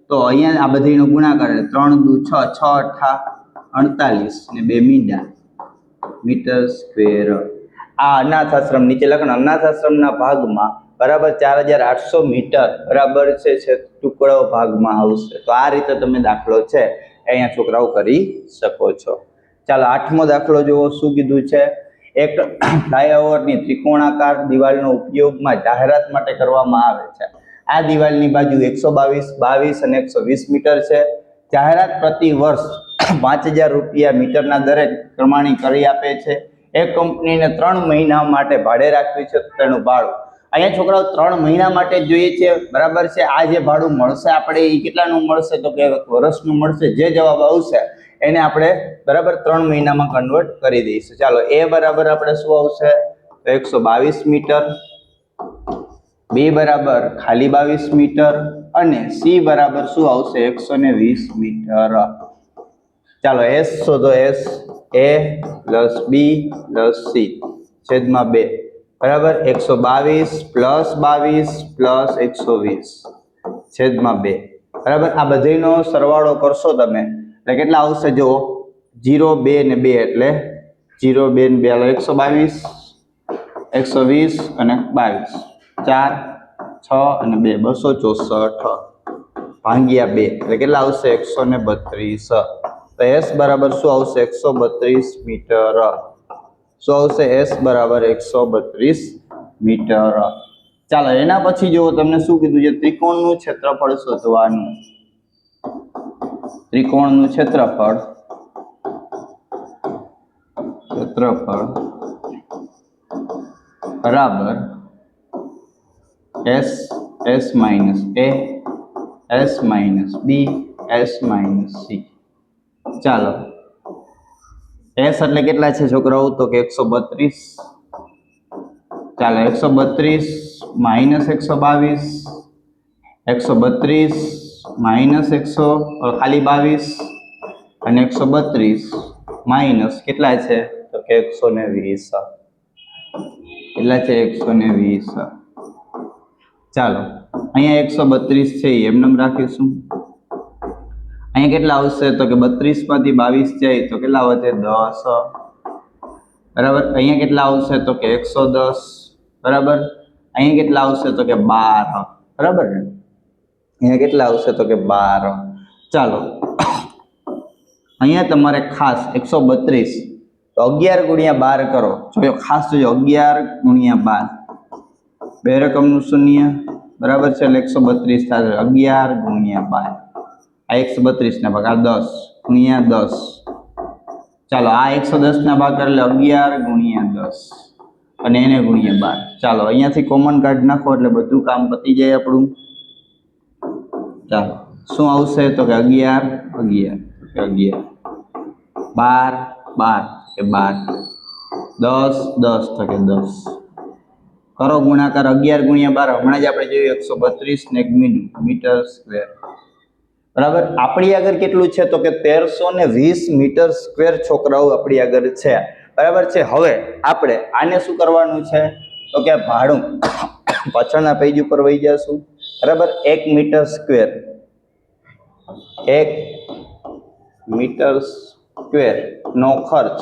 તો અહીંયા આ બધીનો ગુણાકાર 3 દુ 6 6 × 8 48 ને 2 મીંડા મીટર સ્ક્વેર. આ અનાથ આશ્રમ નીચે લખણ અનાથ આશ્રમના ભાગમાં બરાબર 4800 મીટર બરાબર છે ટુકડો ભાગમાં આવશે. તો આ રીતે તમે દાખલો છે અહીંયા છોકરાઓ કરી શકો છો. ચાલો 8મો દાખલો જુઓ. શું કીધું છે? એક ફ્લાયઓવરની ત્રિકોણાકાર દિવાલનો ઉપયોગમાં જાહેરાત માટે કરવામાં આવે છે. આ દિવાલની બાજુ 122 22 અને 120 મીટર છે. જાહેરાત પ્રતિ વર્ષ 5000 રૂપિયા મીટરના દરે પ્રમાણે કરી આપે છે. એક કંપનીને 3 મહિના માટે ભાડે રાખવી છે. તેનું ભાડું અહીંયા છોકરાઓ 3 મહિના માટે જોઈએ છે બરાબર છે. આ જે ભાડું મળશે આપણે એ કેટલાનું મળશે તો કે વર્ષનું મળશે. જે જવાબ આવશે એને આપણે બરાબર 3 મહિનામાં કન્વર્ટ કરી દઈશું. ચાલો એ બરાબર આપણે શું આવશે તો 122 મીટર. બી બરાબર ખાલી 22 મીટર અને સી બરાબર શું આવશે 120 મીટર. ચાલો એસ શોધો. એસ એ પ્લસ બી પ્લસ સી છેદમાં 2 બરાબર 122 પ્લસ 22 પ્લસ 120 છેદમાં 2 બરાબર. આ બધીનો સરવાળો કરશો તમે એટલે કેટલા આવશે જુઓ 0 2 ને 2 એટલે 0 2 ને 2 122 120 અને 22 4 6 અને 2 264 ભાગ્યા 2 એટલે કેટલા આવશે 132. તો એસ બરાબર શું આવશે 132 મીટર. શું આવશે એસ બરાબર 132 મીટર. ચાલો એના પછી જુઓ તમને શું કીધું છે ત્રિકોણનું ક્ષેત્રફળ શોધવાનું. ત્રિકોણનું ક્ષેત્રફળ બરાબર S S minus A S minus B S minus C. ચાલો એસ એટલે કેટલા છે છોકરાઓ તો કે 132. ચાલો 132 માઇનસ 122 132 માઇનસ 100 ખાલી 22 અને 132 માઇનસ કેટલા છે તો કે 120. કેટલા છે 120. ચાલો અહીંયા 132 છે એમને રાખીશું. અહીંયા કેટલા આવશે તો કે 32 માંથી 22 જાય તો કેટલા વધે 10 બરાબર. અહીંયા કેટલા આવશે તો કે 110 બરાબર. અહીંયા કેટલા આવશે તો કે 12 બરાબર ને. અહીંયા કેટલા આવશે તો કે 12. ચાલો અહીંયા તમારે ખાસ 132 તો 11 ગુણ્યા 12 કરો. જોયો ખાસ જોજો 11 ગુણ્યા 12 બે રકમનું શૂન્ય બરાબર છે એટલે 132 થશે. 11 ગુણ્યા 12 આ 132 ના ભાગ આ 10 ગુણ્યા 10. ચાલો આ 110 ના ભાગ એટલે 11 ગુણ્યા 10 અને એને ગુણ્યા 12. ચાલો અહીંયાથી કોમન કાઢી નાખો એટલે બધું કામ પતી જાય આપણું. ચાલો શું આવશે તો કે 11 11 11 12 12 કે 12 10 10 તો કે 10 કરો ગુણાકાર 11 ગુણ્યા 12 હમણાં જ આપણે જોયું 132 ને 1 મીટર સ્ક્વેર બરાબર. આપણી આગળ કેટલું છે તો કે 1320 મીટર સ્ક્વેર છોકરાઓ આપણી આગળ છે બરાબર છે. હવે આપણે આને શું કરવાનું છે તો કે ભાડું પાછળના પેજ ઉપર વહી જશું બરાબર. 1 મીટર સ્ક્વેર 1 મીટર સ્ક્વેર નો ખર્ચ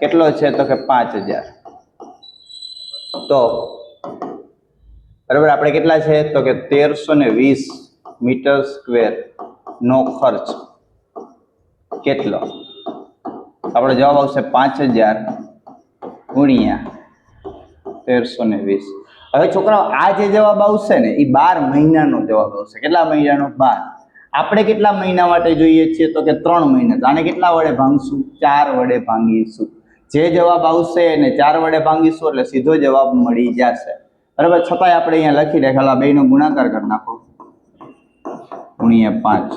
કેટલો છે તો કે 5000. તો બરાબર આપણે કેટલા છે તો કે 1320 મીટર સ્ક્વેર નો ખર્ચ કેટલો આપણો જવાબ આવશે 5000 ગુણ્યા 1320. હવે છોકરાઓ આ જે જવાબ આવશે ને એ 12 મહિનાનો જવાબ આવશે. કેટલા મહિનાનો 12. આપણે કેટલા મહિના માટે જોઈએ છીએ તો કે 3 મહિના. આને કેટલા વડે ભાંગશું 4 વડે ભાંગીશું. જે જવાબ આવશે એને 4 વડે ભાંગીશું એટલે સીધો જવાબ મળી જશે બરાબર. છતાંય આપણે અહીંયા લખી દે ખાલી બેનો ગુણાકાર કરી નાખો ગુણ્યા 5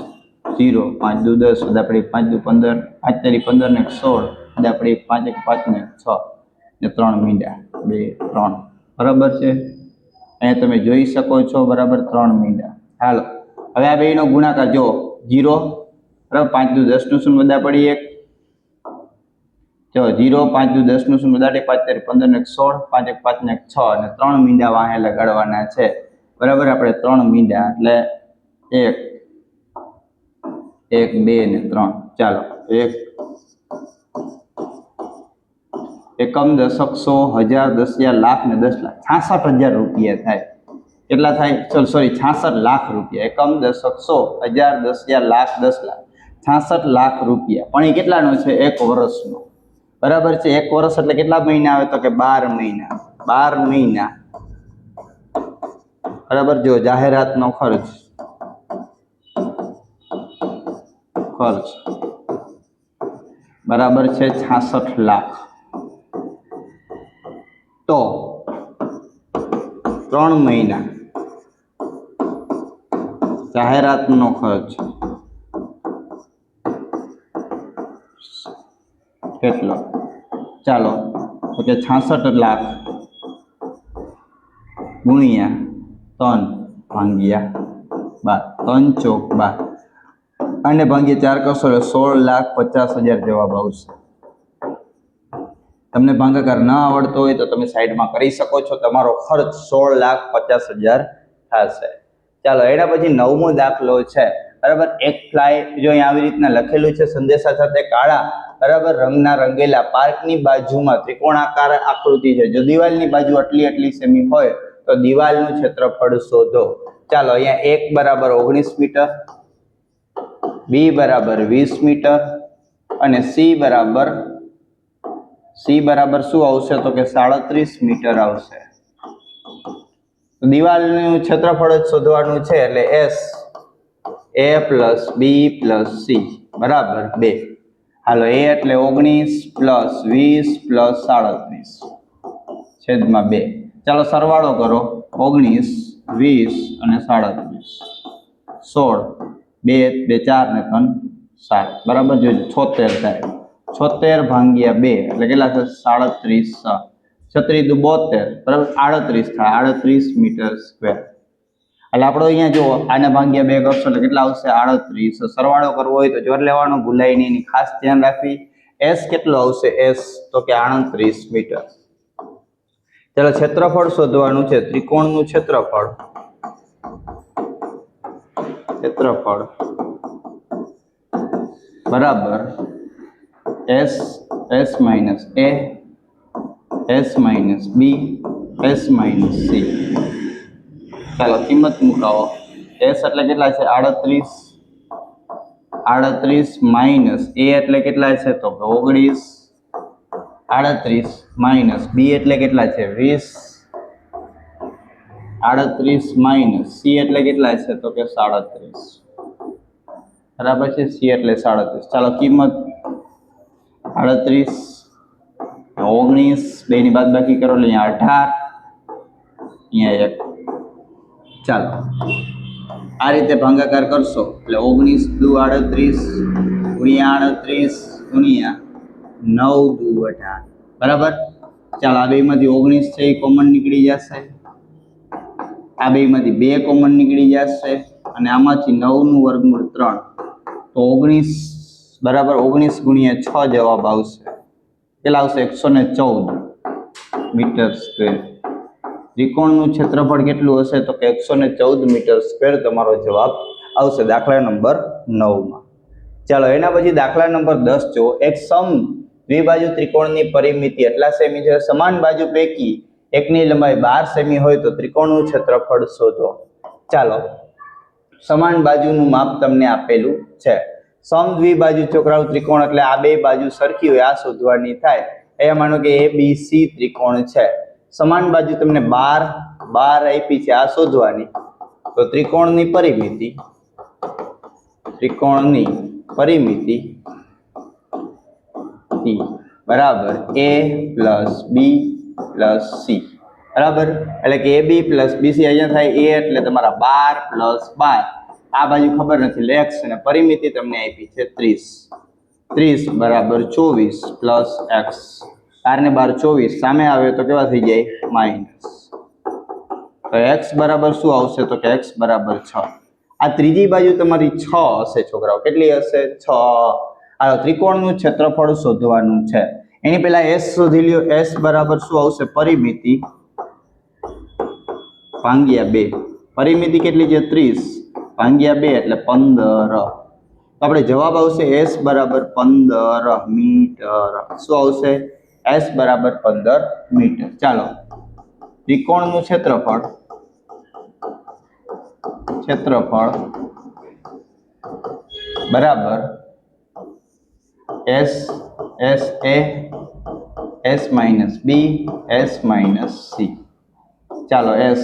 0 5 દુ 10 આપણે 5 દુ 15 5 તારી 15 ને 16 આપણે 5 1 5 ને 6 ને 3 મીંડા 2 3 બરાબર છે. અહીંયા તમે જોઈ શકો છો બરાબર 3 મીંડા. હાલો હવે આ બેનો ગુણાકાર જો 0 બરાબર 5 દુ 10 નું શૂન્ય બધા પડી 1 જો 0 5 દુ 10 નું શૂન્ય બધા 5 તારી 15 ને 16 5 1 5 ને 6 અને 3 મીંડા વાહે લગાડવાના છે બરાબર. આપણે 3 મીંડા એટલે 1 1 2 ને 3. ચાલો 1 એકમ દશક 100 1000 10,000 લાખ ને 10 લાખ 66,000 રૂપિયા થાય. કેટલા થાય સોરી 66 લાખ રૂપિયા. એકમ દશક 100 1000 10,000 લાખ 10 લાખ 66 લાખ રૂપિયા. પણ એ કેટલાનો છે 1 વર્ષનો બરાબર છે. 1 વર્ષ એટલે કેટલા મહિના આવે તો કે 12 મહિના 12 મહિના બરાબર. જો જાહેરાતનો ખર્ચ બરાબર છે 66 લાખ. તો 3 મહિના જાહેરાતનો ખર્ચ કેટલો ચાલો તો કે 66 લાખ ગુણ્યા 3 ભાંગ્યા 12 3 ચોક 12 અને ભાંગ્યા 4 કરશો એટલે 16,50,000 જવાબ આવશે. તમને ભાગાકાર ન આવડતો હોય તો તમે સાઈડમાં કરી શકો છો. તમારો ખર્ચ 16,50,000 થશે. ચાલો એના પછી 9મો દાખલો છે બરાબર. એક ફ્લાય જો અહીં આવી રીતના લખેલું છે સંદેશા સાથે કાળા બરાબર રંગના રંગેલા પાર્કની બાજુમાં ત્રિકોણાકાર આકૃતિ છે. જો દિવાલની બાજુ આટલી સેમી હોય તો દિવાલનું ક્ષેત્રફળ શોધો. ચાલો અહીંયા 1 બરાબર 19 મીટર બી બરાબર 20 મીટર અને સી બરાબર શું આવશે તો કે 37 મીટર આવશે. તો દિવાલનું ક્ષેત્રફળ જ શોધવાનું છે એટલે એસ એ પ્લસ બી પ્લસ સી બરાબર 2. હાલો એ એટલે 19 પ્લસ 20 પ્લસ 37 છેદમાં 2. ચાલો સરવાળો કરો 19 20 અને 37 16 2 2 4 ને 3 7 બરાબર. જો 76 થાય 76 ભાંગ્યા 2 એટલે કેટલા થશે 37 36 દુ 72 બરાબર 38 થાય 38 મીટર સ્ક્વેર. એટલે આપણો અહીંયા જો આને ભાંગ્યા 2 કરશો એટલે કેટલા આવશે 38. સરવાળો કરવો હોય તો જોર લેવાનો ભૂલાય નહીં. એની ખાસ ધ્યાન રાખવી. એસ કેટલો આવશે એસ તો કે 38 મીટર. ચાલો ક્ષેત્રફળ શોધવાનું છે. ત્રિકોણનું ક્ષેત્રફળ બરાબર S S minus A S minus B S minus C. ચાલો કિંમત મુકાવો એસ એટલે કેટલા છે 38, 38 માઇનસ એ એટલે કેટલા છે તો 19, 38 માઇનસ બી એટલે કેટલા છે 20, 38 માઇનસ સી એટલે કેટલા છે તો કે 37, બરાબર છે, સી એટલે 37. ચાલો કિંમત 38, 19, બેની બાદબાકી કરો એટલે અહીંયા 18, અહીંયા 1. ચાલો આ રીતે ભાગાકાર કરશો એટલે 19 દુ 38 ગુણ્યા 38 ગુણ્યા 9 દુ 18, બરાબર. ચાલો આ બેમાંથી 19 છે એ કોમન નીકળી જશે, આ બેમાંથી 2 કોમન નીકળી જશે અને આમાંથી 9 નું વર્ગમૂળ 3, તો 19 બરાબર 19 ગુણ્યા 6 જવાબ આવશે. કેટલા આવશે 114 મીટર સ્ક્વેર. ત્રિકોણનું ક્ષેત્રફળ કેટલું હશે તો કે 114 મીટર સ્ક્વેર તમારો જવાબ આવશે દાખલા નંબર 9 માં. ચાલો એના પછી દાખલા નંબર 10 જો એક સમ દ્વિબાજુ ત્રિકોણની પરિમિતિ એટલા સેમી છે, સમાન બાજુ પૈકી એકની લંબાઈ 12 સેમી હોય તો ત્રિકોણનું ક્ષેત્રફળ શોધો. ચાલો સમાન બાજુનું માપ તમને આપેલું છે. સમ દ્વિબાજુ ચોકરાઉ ત્રિકોણ એટલે આ બે બાજુ સરખી હોય આ શોધવાની થાય. એ માનો કે ABC ત્રિકોણ છે, સમાન બાજુ તમને 12 આપી છે આ શોધવાની. તો ત્રિકોણની પરિમિતિ બરાબર A plus B plus C, બરાબર. એટલે કે AB પ્લસ BC અહીંયા થાય A એટલે તમારા 12 પ્લસ 12, આ બાજુ ખબર નથી એટલે x અને પરિમિતિ તમને આપી છે 30 બરાબર 24 પ્લસ x, 4 ને 12 24, સામે આવે તો કેવા થઈ જાય માઇનસ. તો x બરાબર શું આવશે તો કે x બરાબર 6. આ ત્રીજી બાજુ તમારી 6 હશે છોકરાઓ, કેટલી હશે 6. આ ત્રિકોણનું ક્ષેત્રફળ શોધવાનું છે. એની પહેલા s શોધી લ્યો. s બરાબર શું આવશે પરિમિતિ ભાગ્યા 2, પરિમિતિ કેટલી છે 30 ભાગ્યા 2 એટલે 15. તો આપણે જવાબ આવશે s બરાબર 15 મીટર. શું આવશે s બરાબર 15 મીટર. ચાલો ત્રિકોણનું ક્ષેત્રફળ બરાબર s a s minus b s minus c. ચાલો s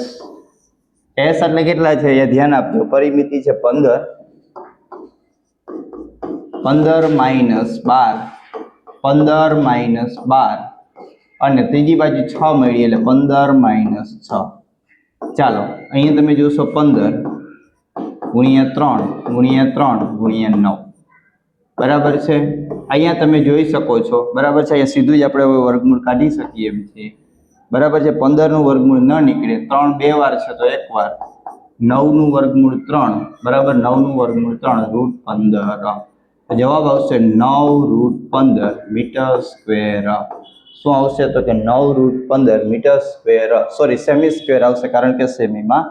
એટલે કેટલા છે એ ધ્યાન આપજો. પરિમિતિ છે 15 માઇનસ 12 અને ત્રીજી બાજુ 6 મળી એટલે 15 માઇનસ 6. ચાલો અહીંયા તમે જોશો 15 ગુણ્યા 3 ગુણ્યા 9, બરાબર છે. અહીંયા તમે જોઈ શકો છો, બરાબર છે. અહીંયા સીધું જ આપણે વર્ગમૂળ કાઢી શકીએ એમ છે, બરાબર છે. 15 નું વર્ગમૂળ ન નીકળે, 3 2 વાર છે તો 1 વાર, 9 નું વર્ગમૂળ 3 બરાબર 9 નું વર્ગમૂળ 3 √15. જવાબ આવશે 9 √15 મીટર સ્ક્વેર. શું આવશે તો કે 9 √15 મીટર સ્ક્વેર, સોરી સેમી સ્ક્વેર આવશે કારણ કે સેમીમાં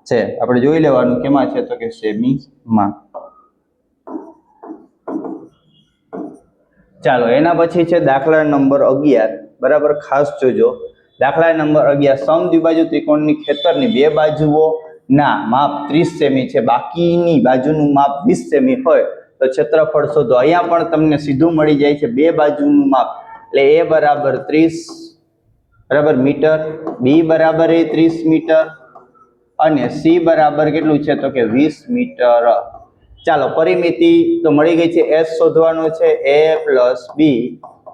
છે. આપણે જોઈ લેવાનું કેમાં છે તો કે સેમીમાં. ચાલો એના પછી છે દાખલા નંબર 11, બરાબર ખાસ જોજો. દાખલા નંબર 11 સમ દ્વિબાજુ ત્રિકોણની ખેતરની બે બાજુઓ ના માપ 30 સેમી છે, બાકીની બાજુનું માપ 20 સેમી હોય તો ક્ષેત્રફળ શોધો. અહીંયા પણ તમને સીધું મળી જાય છે બે બાજુનું માપ, એટલે a બરાબર 30 બરાબર મીટર, b બરાબર 30 મીટર અને c બરાબર કેટલું છે તો કે 20 મીટર. ચાલો પરિમિતિ તો મળી ગઈ છે, s શોધવાનું છે a plus b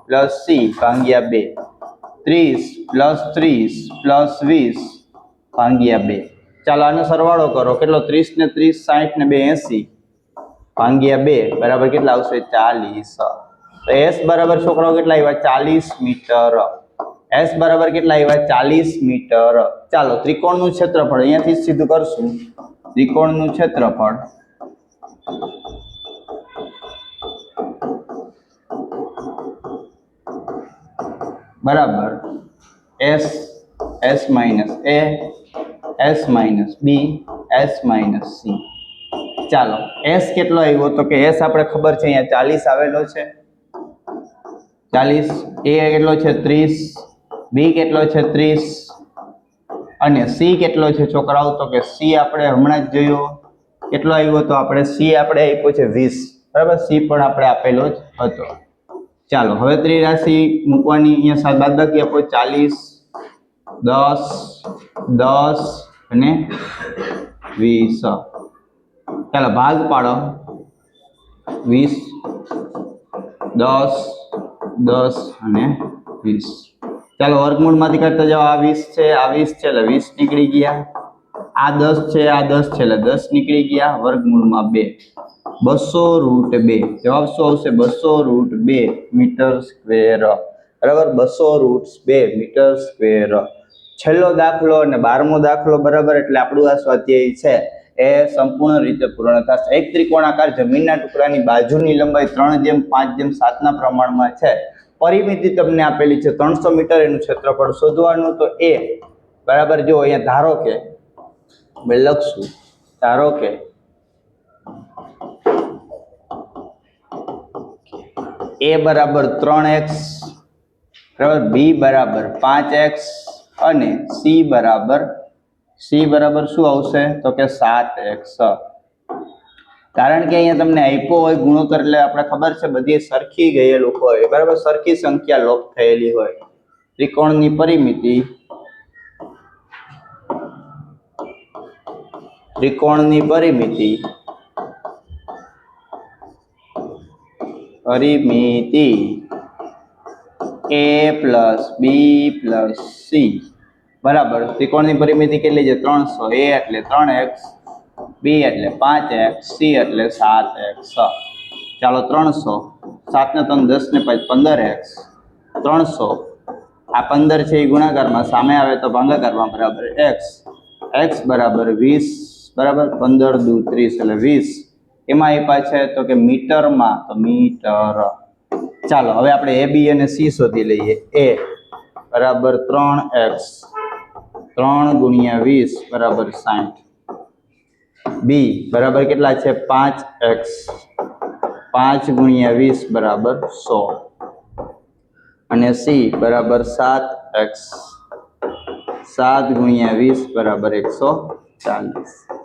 plus c ભાગ્યા 2, 30 પ્લસ 30 પ્લસ 20 ભાગ્યા 2. ચાલો આનો સરવાળો કરો, કેટલો 30 ને 30 60 ને 2 80 ભાગ્યા 2 બરાબર કેટલા આવશે 40. તો s બરાબર છોકરાઓ કેટલા આવ્યા 40 મીટર. s બરાબર કેટલા આવ્યા 40 મીટર. ચાલો ત્રિકોણનું ક્ષેત્રફળ અહીંયાથી સીધું કરશું. ત્રિકોણનું ક્ષેત્રફળ બરાબર s minus a s minus b s minus c. ચાલો s કેટલો આવ્યો તો કે s આપણે ખબર છે અહીંયા 40 આવેલો છે, 40, a કેટલો છે 30, b કેટલો છે 30 અને c કેટલો છે છોકરાઓ તો કે c આપણે હમણાં જ જોયો કેટલો આવ્યો તો આપણે સી આપણે આપ્યો છે 20, બરાબર. સી પણ આપણે આપેલો જ હતો. ચાલો હવે ત્રિરાશિ મૂકવાની, અહીંયા બાદબાકી આપો 40, 10, 10 અને 20. ચાલો ભાગ પાડો. 20, 10, 10 અને 20. ચાલો વર્ગમૂળમાંથી કાઢતા જાઓ. આ 20 છે, આ 20 છે એટલે 20 નીકળી ગયા. આ 10 છે, આ 10 છે એટલે 10 નીકળી ગયા. વર્ગમૂળમાં 2, 200√2. જવાબ શું આવશે? 200√2 મીટર સ્ક્વેર. બરાબર, 200√2 મીટર સ્ક્વેર. છેલ્લો દાખલો અને 12મો દાખલો, બરાબર. એટલે આપણું આ સ્વાધ્યાય છે એ સંપૂર્ણ રીતે પૂર્ણ થશે. એક ત્રિકોણાકાર જમીનના ટુકડાની બાજુની લંબાઈ 3:5:7 ના પ્રમાણમાં છે. પરિમિતિ તમને આપેલી છે 300 મીટર. એનું ક્ષેત્રફળ શોધવાનું. તો એ બરાબર, જો અહીંયા ધારો કે લખશું, ધારો કે a બરાબર 3x, બરાબર, b બરાબર 5x અને c બરાબર શું આવશે? તો કે 7x. કારણ કે અહીંયા તમને આપ્યો હોય ગુણોત્તર, એટલે આપણે ખબર છે બધી સરખી ગયેલું હોય, બરાબર, સરખી સંખ્યા લોપ થયેલી હોય. ત્રિકોણની પરિમિતિ a plus b plus c, બરાબર. ત્રિકોણની પરિમિતિ કેટલી છે? 300. a એટલે 3x, b એટલે 5x, c એટલે 7x. ચાલો 300, 7 ને 3 10 ને 5 15x. 300 આ 15 છે એ ગુણાકારમાં, સામે આવે તો ભાગાકારમાં, બરાબર. x બરાબર 20, બરાબર. 15 દુ 30 એટલે 20. એમાં આપ્યા છે તો કે મીટરમાં, તો મીટર. ચાલો હવે આપણે a b અને c શોધી લઈએ. a બરાબર 3x, 3 ગુણ્યા 20 બરાબર 60. b બરાબર કેટલા છે? 5x, 5 ગુણ્યા 20 બરાબર 100. અને c બરાબર 7x, 7 ગુણ્યા 20 બરાબર 140.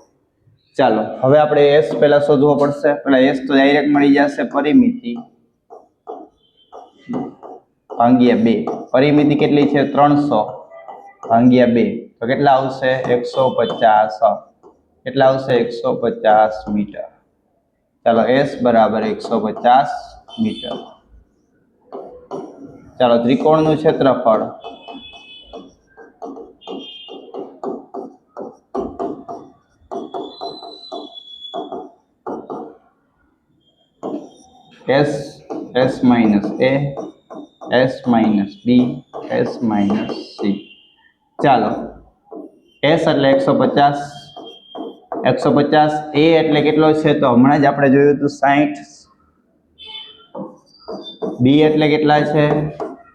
ચાલો હવે આપણે s પહેલા શોધવો પડશે. પેલા s તો ડાયરેક્ટ મળી જશે, પરિમિતિ ભાગ્યા 2. પરિમિતિ કેટલી છે? 300 ભાગ્યા 2 તો કેટલા આવશે? 150. કેટલા આવશે? 150 મીટર. ચાલો s બરાબર 150 મીટર. ચાલો ત્રિકોણનું ક્ષેત્રફળ s minus a, s minus b, s minus c. ચાલો s એટલે 150, 150. a એટલે કેટલો છે? તો હમણાં જ આપણે જોયું હતું 60. b એટલે કેટલા છે?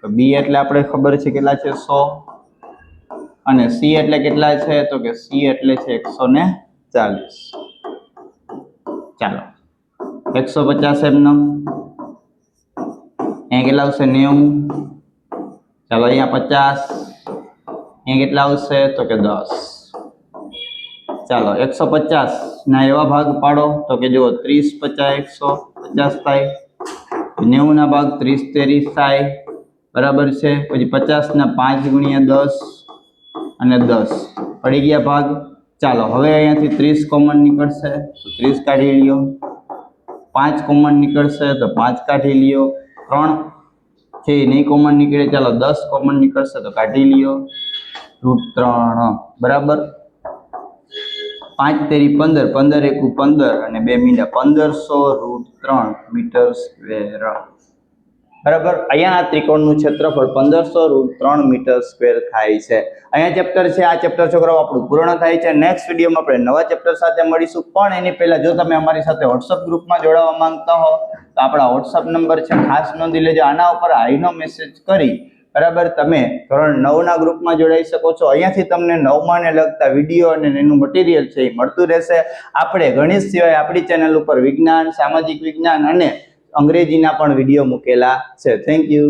તો b એટલે આપણે ખબર છે કેટલા છે? 100. અને c એટલે કેટલા છે? તો કે c એટલે છે 140. ચાલો 150 એમનો, અહીંયા કેટલા આવશે? 90. ચાલો અહીંયા 50, અહીંયા કેટલા આવશે? તો કે 10. ચાલો 150 ના એવા ભાગ પાડો તો કે જો 30 50 150 થાય. 90 ના ભાગ 30 30 થાય, બરાબર છે. પછી 50 ના 5 ગુણ્યા 10 અને 10 પડી ગયા ભાગ. ચાલો હવે અહીંયાથી 30 કોમન નીકળશે તો 30 કાઢી લ્યો. 5 કોમન નીકળશે તો 5 કાઢી લ્યો. 3 છે નહીં કોમન નીકળે. ચાલો 10 કોમન નીકળશે તો કાઢી લ્યો. √3, બરાબર. 5 તેરી 15, 15 એકુ 15 અને 2 મીંડા 1500√3 મીટર સ્ક્વેર. બરાબર. અહીંયા આ ત્રિકોણનું ક્ષેત્રફળ 1500√3 મીટર સ્ક્વેર થાય છે. અહીંયા ચેપ્ટર છે, આ ચેપ્ટર છોકરાઓ આપણું પૂર્ણ થાય છે. નેક્સ્ટ વિડીયોમાં આપણે નવા ચેપ્ટર સાથે મળીશું. પણ એની પહેલા જો તમે અમારી સાથે વોટ્સઅપ ગ્રુપમાં જોડાવા માંગતા હો તો આપણા વોટ્સઅપ નંબર છે, ખાસ નોંધી લેજો. આના ઉપર હાઈનો મેસેજ કરી, બરાબર, તમે ધોરણ 9 ના ગ્રુપમાં જોડાઈ શકો છો. અહીંયાથી તમને 9માં ને લગતા વિડીયો અને એનું મટીરિયલ છે એ મળતું રહેશે. આપણે ગણિત સિવાય આપણી ચેનલ ઉપર વિજ્ઞાન, સામાજિક વિજ્ઞાન અને અંગ્રેજીના પણ વિડીયો મૂકેલા છે. Thank you.